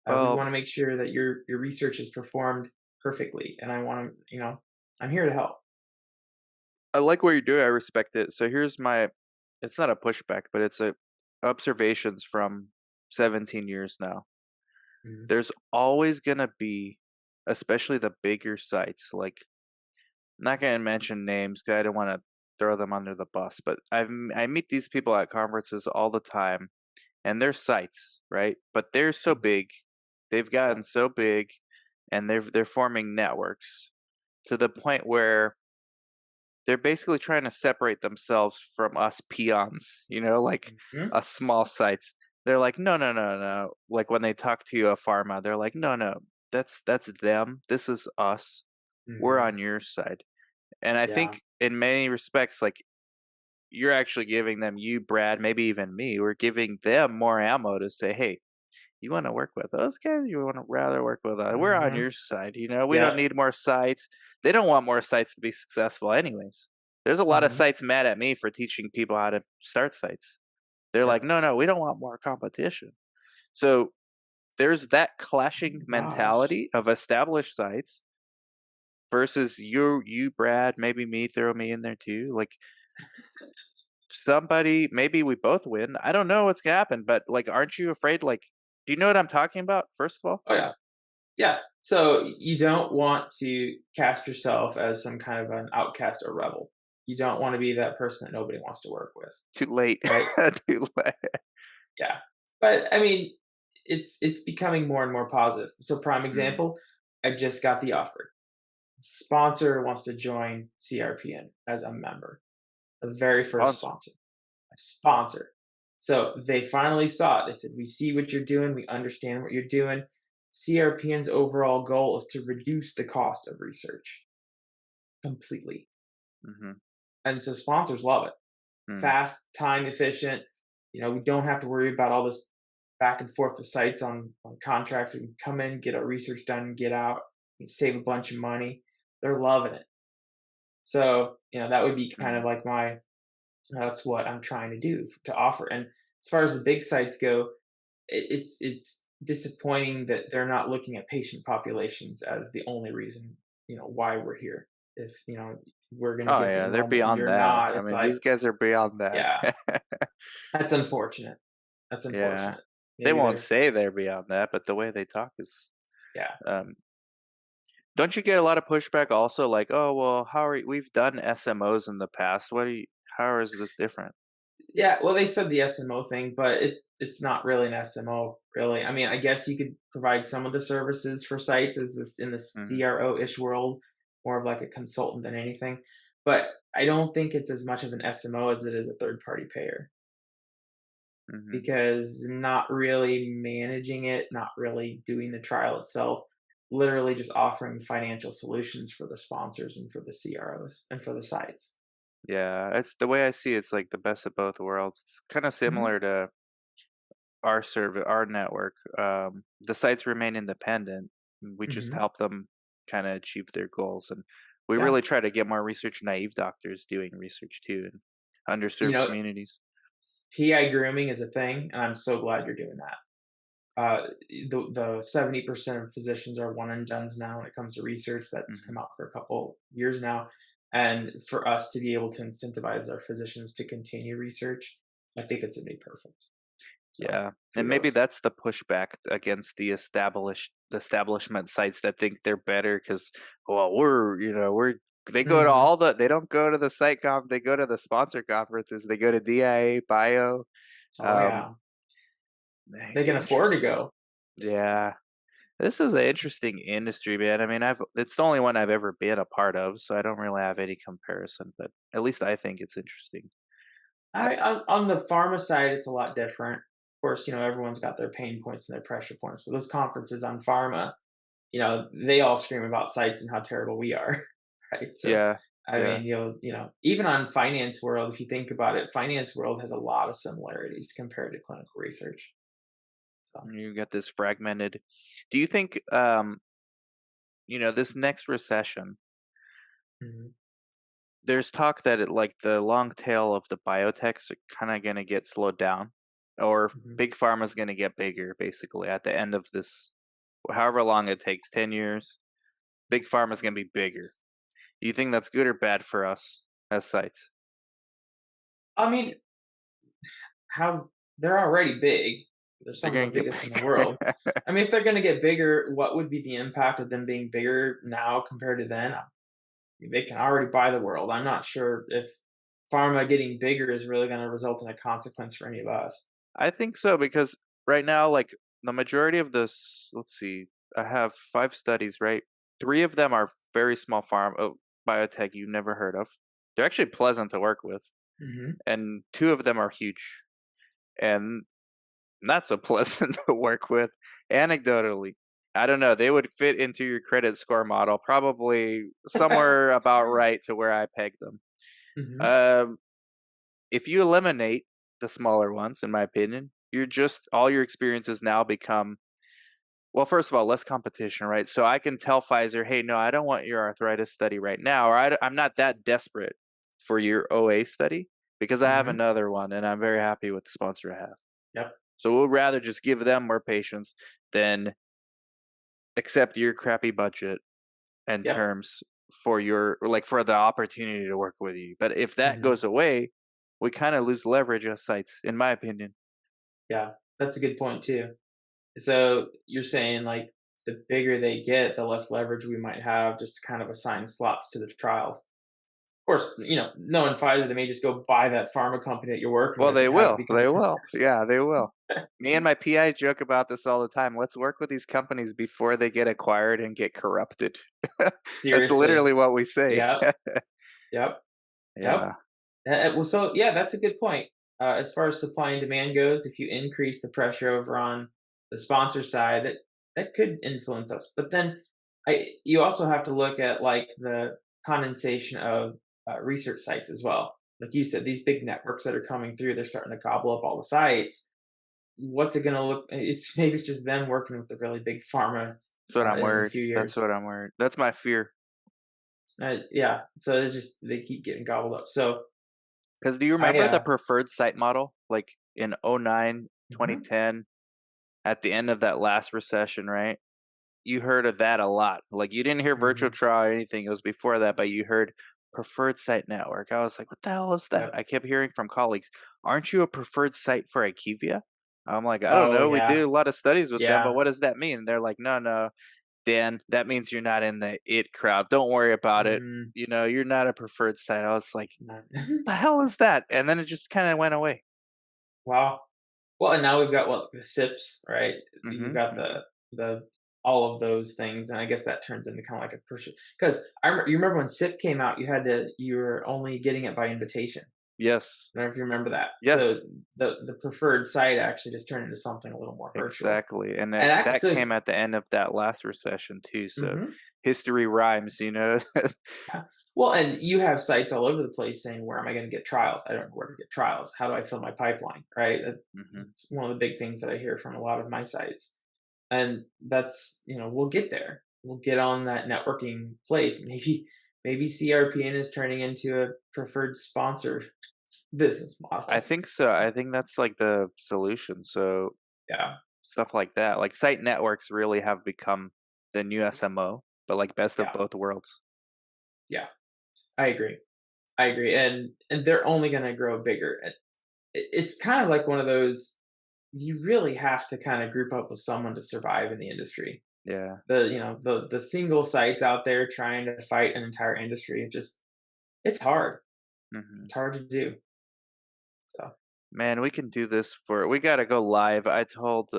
We Well, want to make sure that your research is performed perfectly, and I want to. I'm here to help. I like what you're doing, I respect it. So here's my it's not a pushback, but it's a observations from 17 years now. Mhm. There's always gonna be, especially the bigger sites, like, I'm not gonna mention names 'cause I don't wanna throw them under the bus, but I meet these people at conferences all the time, and they're sites, right? But they're so Mhm. big, they've Yeah. gotten so big, and they're forming networks to the point where they're basically trying to separate themselves from us peons, like Mhm. us small sites. They're like, no, no, no, no. Like when they talk to a pharma, they're like, no, no, that's them. This is us. We're Mhm. on your side. And I Yeah. think in many respects, like you're actually giving them, you, Brad, maybe even me, we're giving them more ammo to say, hey, you want to work with those guys? You want to rather work with us? We're on Mhm. your side. We don't Yeah. need more sites. They don't want more sites to be successful, anyways. There's a lot of Mhm. sites mad at me for teaching people how to start sites. They're Yeah. like, no, no, we don't want more competition. So there's that clashing Gosh. mentality of established sites versus you, Brad, maybe me, throw me in there too. Like somebody, maybe we both win. I don't know what's gonna happen, but like, aren't you afraid? Like, do you know what I'm talking about? First of all, Oh yeah. Yeah. So you don't want to cast yourself as some kind of an outcast or rebel. You don't want to be that person that nobody wants to work with, too late. right? Too late. Yeah. But I mean, it's becoming more and more positive. So prime Mm. example, I just got the offer. Sponsor wants to join CRPN as a member. The very first Sponsor. sponsor. A sponsor. So they finally saw it. They said, "We see what you're doing. We understand what you're doing." CRPN's overall goal is to reduce the cost of research completely. Mhm. And so sponsors love it. Mm. Fast, time efficient. We don't have to worry about all this back and forth with sites on contracts. We can come in, get our research done, and get out. We can save a bunch of money. They're loving it. So, that would be kind of Mm. like that's what I'm trying to do to offer. And as far as the big sites go, it's disappointing that they're not looking at patient populations as the only reason why we're here. If we're going to Oh, get the yeah, they're enrollment and beyond you're that. not, I it's mean, like, these guys are beyond that. yeah, that's unfortunate. That's Yeah. unfortunate. They Maybe won't they're, say they're beyond that, but the way they talk is, yeah. um don't you get a lot of pushback also like, "Oh, well, how are we've done SMOs in the past. What are you how is this different?" Yeah, well, they said the SMO thing, but it's not really an SMO, really. I mean, I guess you could provide some of the services for sites as this in the Mhm. CRO-ish world, more of like a consultant than anything. But I don't think it's as much of an SMO as it is a third party payer Mhm. because not really managing it, not really doing the trial itself. literally just offering financial solutions for the sponsors and for the CROs and for the sites. Yeah, it's the way I see it, it's like the best of both worlds. It's kind of Hmm. similar to our network. The sites remain independent. We just Hmm. help them kind of achieve their goals, and we Yeah. really try to get more research naive doctors doing research too in You underserved know, communities. PI grooming is a thing, and I'm so glad you're doing that. The 70% of physicians are one and dones now when it comes to research. That's Hmm. come out for a couple years now, and for us to be able to incentivize our physicians to continue research, I think it's a big perfect. So Yeah, and maybe kudos. that's the pushback against the establishment sites that think they're better because, well, we're they go to Hmm. they don't go to the site conf, they go to the sponsor conferences, they go to DIA, Bio. Oh Um, yeah, they can afford to Interesting. go. Yeah, this is an interesting industry, man. I mean, it's the only one I've ever been a part of, so I don't really have any comparison, but at least I think it's interesting. I On the pharma side, it's a lot different. Of course, everyone's got their pain points and their pressure points, but those conferences on pharma, they all scream about sites and how terrible we are, right? So, Yeah, I yeah. mean, even on finance world, if you think about it, finance world has a lot of similarities compared to clinical research. So, You get this fragmented. Do you think this next recession, mhm, there's talk that like the long tail of the biotechs are kind of going to get slowed down, or mhm. big pharma's going to get bigger basically at the end of this, however long it takes, 10 years, big pharma's going to be bigger. Do you think that's good or bad for us as sites? I mean, how they're already big. They're They're some of going the to biggest in the get world. bigger. I mean, if they're going to get bigger, what would be the impact of them being bigger now compared to then? I mean, they can already buy the world. I'm not sure if pharma getting bigger is really going to result in a consequence for any of us. I think so because right now, like the majority of this, let's see, I have 5 studies, right? 3 of them are very small biotech you've never heard of. They're actually pleasant to work with, Hmm. and 2 of them are huge and not so pleasant to work with. Anecdotally, I don't know. They would fit into your credit score model, probably somewhere about right to where I peg them. Hmm. Um, if you eliminate the smaller ones, in my opinion, you're just all your experiences now become, well, first of all, less competition, right? So I can tell Pfizer, hey, no, I don't want your arthritis study right now, or I'm not that desperate for your OA study because I have Hmm. another one and I'm very happy with the sponsor I have. Yep. So we'll rather just give them more patients than accept your crappy budget and Yep. terms for for the opportunity to work with you. But if that Hmm. goes away, we kind of lose leverage as sites, in my opinion. Yeah. That's a good point too. So you're saying like the bigger they get, the less leverage we might have just to kind of assign slots to the trials. Of course, knowing Pfizer, they may just go buy that pharma company that you're working Well, with they and have it will. become They will. theirs. Yeah, they will. Me and my PI joke about this all the time. Let's work with these companies before they get acquired and get corrupted. That's Seriously. literally what we say. Yep. Yep. Yep. Yeah. Well, so yeah, that's a good point. As far as supply and demand goes, if you increase the pressure over on the sponsor side, that could influence us. But then, you also have to look at like the condensation of research sites as well. Like you said, these big networks that are coming through, they're starting to gobble up all the sites. What's it going to look? It's maybe it's just them working with the really big pharma That's what I'm in a worried. few That's years. what I'm worried. That's my fear. Yeah, so it's just they keep getting gobbled up. So Because do you I remember the preferred site model? Like in '09, mhm, 2010, at the end of that last recession, right? You heard of that a lot. Like you didn't hear virtual mhm, trial or anything. It was before that, but you heard preferred site network. I was like, what the hell is that? yep. I kept hearing from colleagues, aren't you a preferred site for IQVIA? I'm like, I don't Oh know. We yeah, do a lot of studies with them, but yeah. what does that mean? And they're like, no, no, Dan, that means you're not in the it crowd. Don't worry about it. Mm, You're not a preferred site. I was like, no. the hell is that? And then it just kind of went away. Wow. Well, and now we've got what the SIPs, right? You've Hmm. got Hmm. the all of those things, and I guess that turns into kind of like a push. Because you remember when SIP came out, you were only getting it by invitation. Yes. I don't know if you remember that. So Yes. the preferred site actually just turned into something a little more virtual. Exactly, and that And I, that so if, came at the end of that last recession too, so mhm. history rhymes, you know? Yeah. Well, and you have sites all over the place saying, "Where am I going to get trials? I don't know where to get trials. How do I fill my pipeline?" Right? Mhm. That's one of the big things that I hear from a lot of my sites, and that's we'll get there. We'll get on that networking place. Maybe CRPN is turning into a preferred sponsor business I model. think so, I think that's, like, the solution, so Yeah, stuff like that, like, site networks really have become the new SMO, but, like, best of yeah, both worlds. yeah. I agree. I agree, and they're only going to grow bigger. And it's kind of like one of those, you really have to kind of group up with someone to survive in the industry. Yeah. The single sites out there trying to fight an entire industry, it's hard. Mhm. It's hard to do. So Man, we can do this for we gotta go live. I told,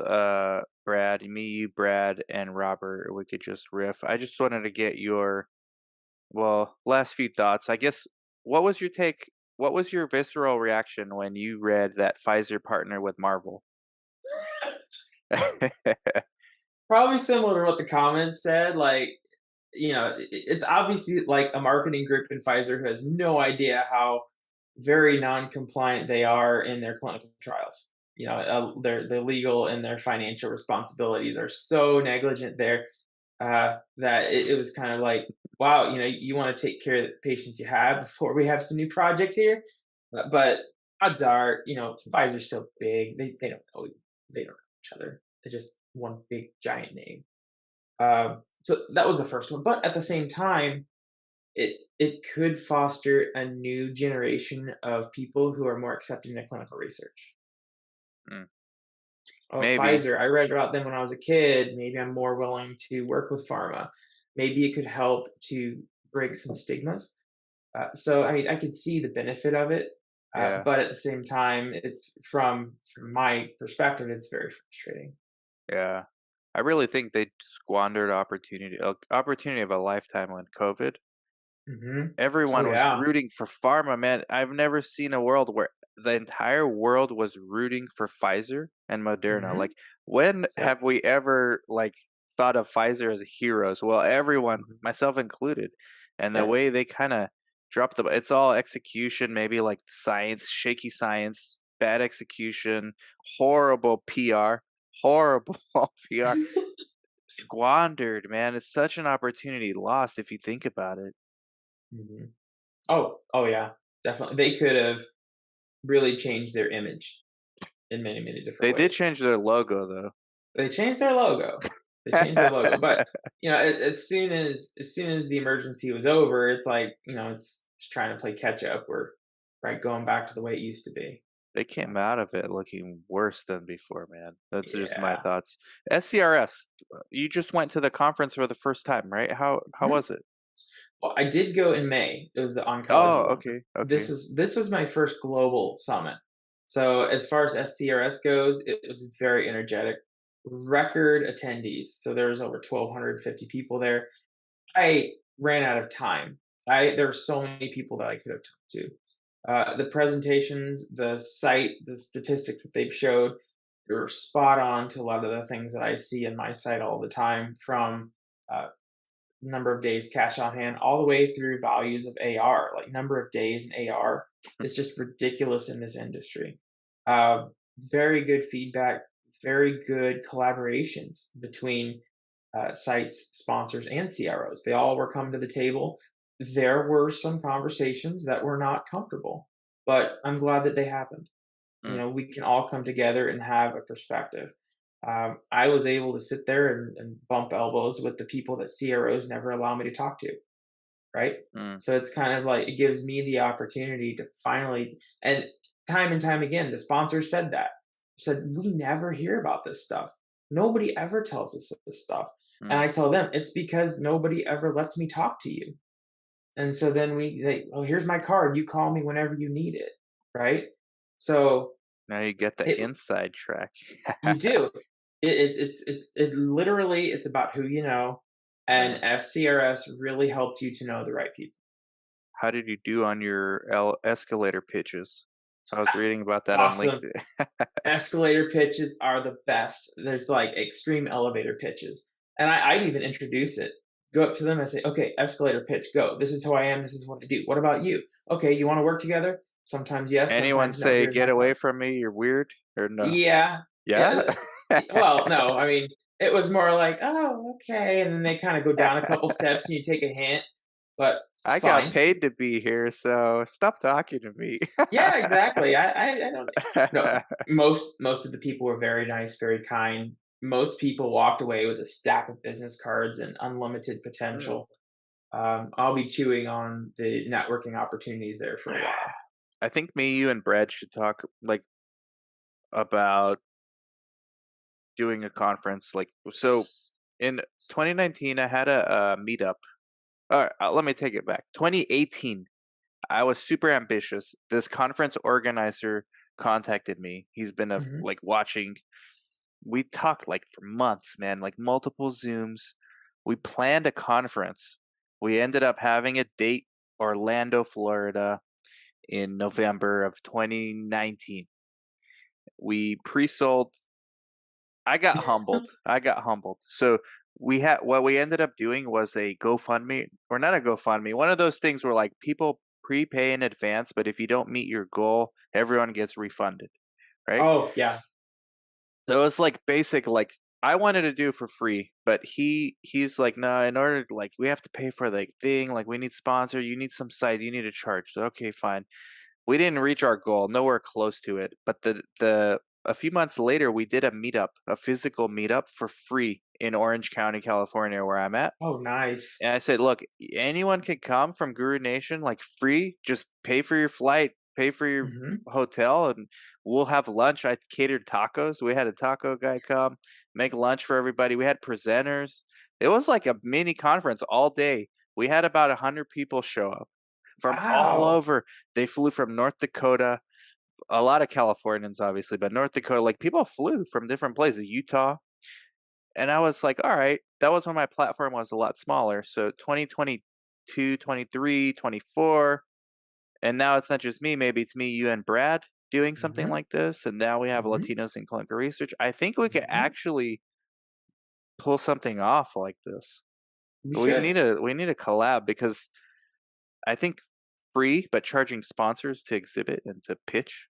Brad, me, you, Brad, and Robert, we could just riff. I just wanted to get your, well, last few thoughts. I guess, what was your visceral reaction when you read that Pfizer partnered with Marvel? probably similar to what the comments said. Like, it's obviously like a marketing group in Pfizer who has no idea how very non-compliant they are in their clinical trials. Their legal and their financial responsibilities are so negligent there, that it was kind of like, wow, you want to take care of the patients you have before we have some new projects here. But odds are, Pfizer's so big, they don't know each other. It's just one big giant name. So that was the first one. But at the same time, it could foster a new generation of people who are more accepting of clinical research. Mm, Oh, maybe. Pfizer, I read about them when I was a kid. Maybe I'm more willing to work with pharma. Maybe it could help to break some stigmas. So, I mean, I could see the benefit of it, Yeah, but at the same time, it's from my perspective, it's very frustrating. yeah. I really think they squandered opportunity of a lifetime on COVID. Oh Everyone was yeah. rooting for pharma, man. I've never seen a world where the entire world was rooting for Pfizer and Moderna. hmm Like, when Yep. have we ever, like, thought of Pfizer as heroes? Well, everyone, hmm myself included. And the Yep. way they kinda dropped it's all execution, maybe, like, science, shaky science, bad execution, horrible PR, horrible PR. Squandered, man. It's such an opportunity lost if you think about it. hmm Oh yeah, definitely. They could have really changed their image in many, many different They did ways. change their logo, though. They changed their logo. They changed their logo, but as soon as the emergency was over, it's like it's just trying to play catch up. We're right going back to the way it used to be. They So came out of it looking worse than before, man. That's just my yeah. thoughts. SCRS, you just went to the conference for the first time, right? How Mhm. was it? Well, I did go in May. It was the oncology Oh, one, but okay, this okay. was this was my first global summit. So as far as SCRS goes, it was very energetic. Record attendees. So there was over 1,250 people there. I ran out of time. I There were so many people that I could have talked to. The presentations, the site, the statistics that they've showed, they were spot on to a lot of the things that I see in my site all the time, from uh, number of days cash on hand all the way through values of AR. Like, number of days in AR is just ridiculous in this industry. Uh, Very good feedback, very good collaborations between sites, sponsors, and CROs. They all were coming to the table. There were some conversations that were not comfortable, but I'm glad that they happened. Mm, We can all come together and have a perspective. I was able to sit there and bump elbows with the people that CROs never allow me to talk to, right? mm, So it's kind of like it gives me the opportunity to finally, and time again, the sponsor said, we never hear about this stuff. Nobody ever tells us this stuff. And mm. I tell them, it's because nobody ever lets me talk to you. And so then oh, here's my card. You call me whenever you need it. Right. So Now you get the it, inside track. you do. It literally, it's about who you know. And Yeah. SCRS really helped you to know the right people. How did you do on your escalator pitches? I was reading about that on Awesome. LinkedIn. Escalator pitches are the best. There's like extreme elevator pitches. And I'd even introduce it. Go up to them and say, okay, escalator pitch, go. This is who I am. This is what I do. What about you? Okay, you want to work together? Sometimes yes, Anyone sometimes no. say, Here's my "Get away plan. from me, you're weird," or no? Yeah. Yeah? Yeah. Well, no, I mean, it was more like, oh, okay. And then they kind of go down a couple steps and you take a hint, but it's I got fine. paid to be here, so stop talking to me. Yeah, exactly. I don't no, most of the people were very nice, very kind. Most people walked away with a stack of business cards and unlimited Mm. potential. I'll be chewing on the networking opportunities there for a while. I think me, you, and Brad should talk, like, about doing a conference, like so in 2019, I had a meetup. Alright, let me take it back. 2018, I was super ambitious. This conference organizer contacted me. He's been Mhm. like watching. We talked like for months, man, like multiple Zooms. We planned a conference. We ended up having a date, Orlando, Florida, in November of 2019. We pre-sold. I got humbled. I got humbled. So we had what we ended up doing was a GoFundMe, or not a GoFundMe, one of those things where like people prepay in advance, but if you don't meet your goal, everyone gets refunded, right? Oh, yeah. So it's like basic, like I wanted to do for free, but he's like, no, in order to, like, we have to pay for the thing, like we need sponsor, you need some site, you need to charge. So okay, fine. We didn't reach our goal, nowhere close to it. But the a few months later, we did a meetup, a physical meetup for free in Orange County, California, where I'm at. Oh, nice. And I said, look, anyone can come from Guru Nation, like free. Just pay for your flight, pay for your Mhm. hotel, and we'll have lunch. I catered tacos. We had a taco guy come make lunch for everybody. We had presenters. It was like a mini conference all day. We had about 100 people show up from all Wow. over. They flew from North Dakota, a lot of Californians, obviously, but North Dakota, like people flew from different places, Utah. And I was like, all right, that was when my platform was a lot smaller. So 2022, 23, 24. And now it's not just me. Maybe it's me, you, and Brad doing something Mhm. like this. And now we have Mhm. Latinos in clinical research. I think we could Mhm. actually pull something off like this. We We should. need a we need a collab because I think free, but charging sponsors to exhibit and to pitch.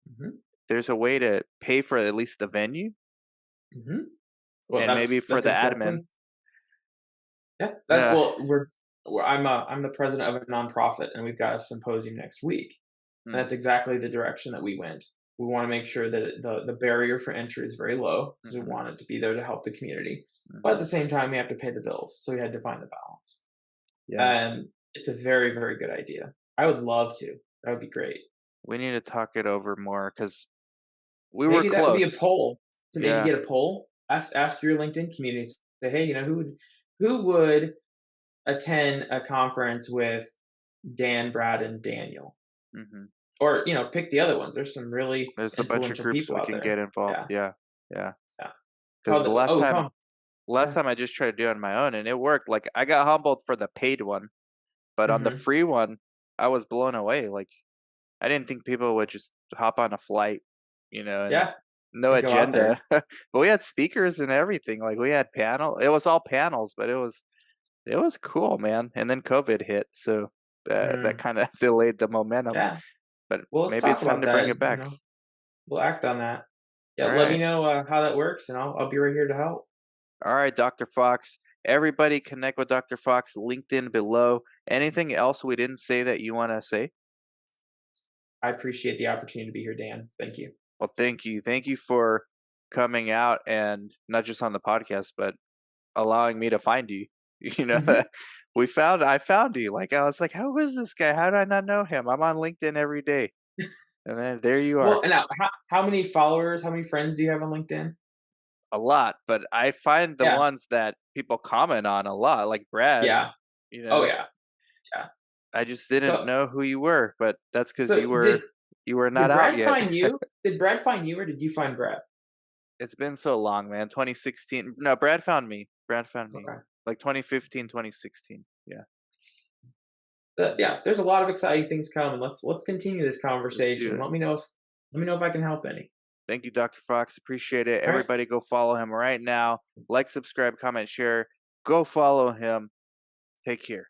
Mhm. There's a way to pay for at least the venue Mhm. Well, and maybe for that's the admin. exactly. Yeah, that's Yeah. well, I'm the president of a nonprofit, and we've got a symposium next week, and Mm, that's exactly the direction that we went. We want to make sure that the barrier for entry is very low because we mhm, want it to be there to help the community, but at mhm. the same time, we have to pay the bills, so we had to find the balance. Yeah. And it's a very very good idea. I would love to. That would be great. We need to talk it over more because we were Maybe that would be a close. poll to maybe Yeah. get a poll. Ask your LinkedIn community. Say, hey, who would attend a conference with Dan, Brad, and Daniel. Mhm. Or, pick the other ones. There's some really There's a bunch of influential groups people we out can there. get involved. Yeah, Yeah. Yeah. yeah. Because the Come. last Yeah. time I just tried to do it on my own and it worked. Like I got humbled for the paid one, but on the Mhm. free one, I was blown away. Like I didn't think people would just hop on a flight, and Yeah, no and go out agenda. there. But we had speakers and everything. Like we had panel. It was all panels, but it was cool, man. And then COVID hit, so that Mm, kind of delayed the momentum. yeah. But Well, let's maybe talk it's time about to bring that, it back. we'll act on that. Yeah, All let me right. know, how that works, and I'll be right here to help. All right, Dr. Fox. Everybody connect with Dr. Fox, LinkedIn below. Anything else we didn't say that you want to say? I appreciate the opportunity to be here, Dan. Thank you. Well, thank you. Thank you for coming out and not just on the podcast, but allowing me to find you. You know, Mhm. I found you. Like I was like, who is this guy? How do I not know him? I'm on LinkedIn every day. And then there you Well, are. and now how many followers, how many friends do you have on LinkedIn? A lot, but I find the Yeah. ones that people comment on a lot, like Brad, Yeah. you Oh, know. yeah. Yeah. I just didn't So know who you were, but that's because so you were not did out Brad yet. find you? Did Brad find you, or did you find Brad? It's been so long, man. 2016. No, Brad found me. Brad found me. Okay. Like 2015, 2016. Yeah. Yeah, there's a lot of exciting things coming. Let's continue this Let's do conversation. it. Let me know if I can help any. Thank you, Dr. Fox. Appreciate it. All right. Everybody go follow him right now. Like, subscribe, comment, share. Go follow him. Take care.